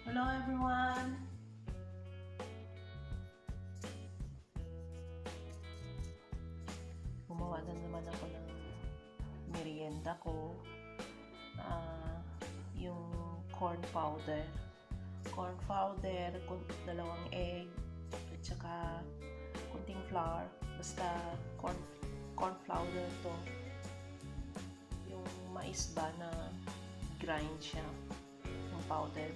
Hello everyone! Gumawa na naman ako ng merienda ko. Yung corn powder. Corn powder, dalawang egg, at saka kunting flour. Basta corn powder to. Yung mais ba na grind siya, yung powder.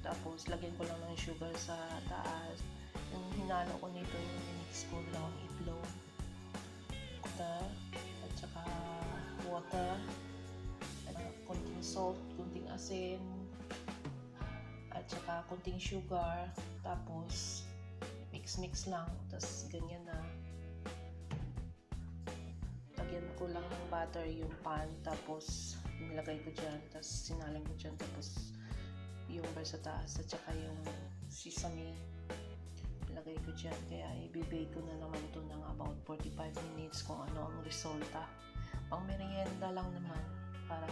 Tapos, lagyan ko lang ng sugar sa taas. Yung hinalo ko nito, yung minix ko lang itlog. At saka water. At konting salt, konting asin. At saka konting sugar. Tapos, mix lang. Tapos, ganyan na. Lagyan ko lang ng butter yung pan. Tapos, nilagay ko dyan. Tapos, sinalang ko dyan. Tapos, yung bar sa taas at saka yung sesame ilagay ko dyan. Kaya i-bake ko na naman to ng about 45 minutes kung ano ang resulta. Pang merienda lang naman para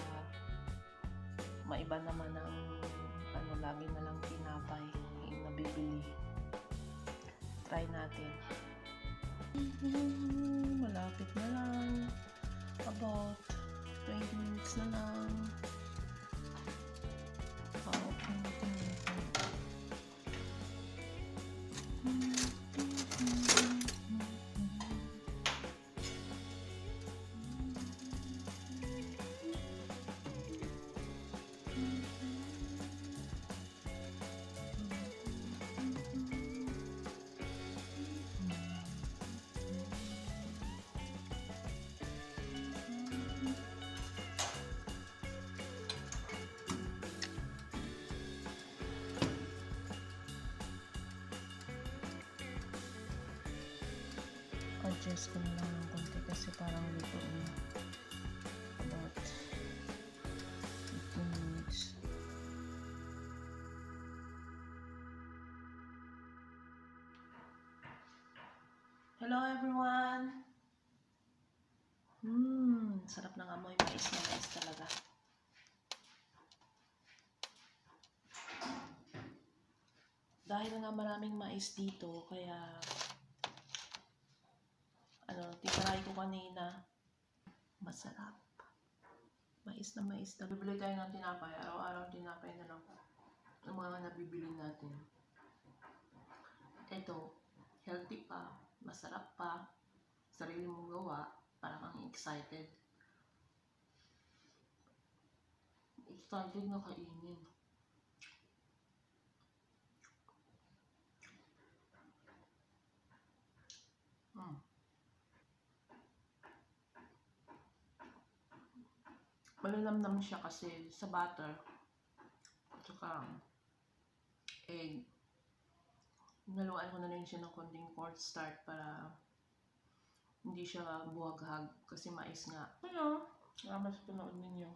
maiba naman ang lagi na lang tinapay yung nabibili. Try natin. Malapit na lang. About 20 minutes na lang. Adjust ko na lang ng konti kasi parang luto na. About 15 minutes. Hello everyone! Sarap ng amoy. Mais na mais talaga. Dahil nga maraming mais dito, kaya titry ko kanina. Masarap. Mais na mais. Nabibili tayo ng tinapay. Araw-araw tinapay na lang. Ang mga nabibili natin. Ito, healthy pa. Masarap pa. Sarili mong gawa. Parang kang excited. Excited na kainin. Malinamnam siya kasi sa butter at saka egg. Naluan ko na rin siya ng konting cornstarch para hindi siya buhaghag kasi mais nga. Salamat sa panood ninyo.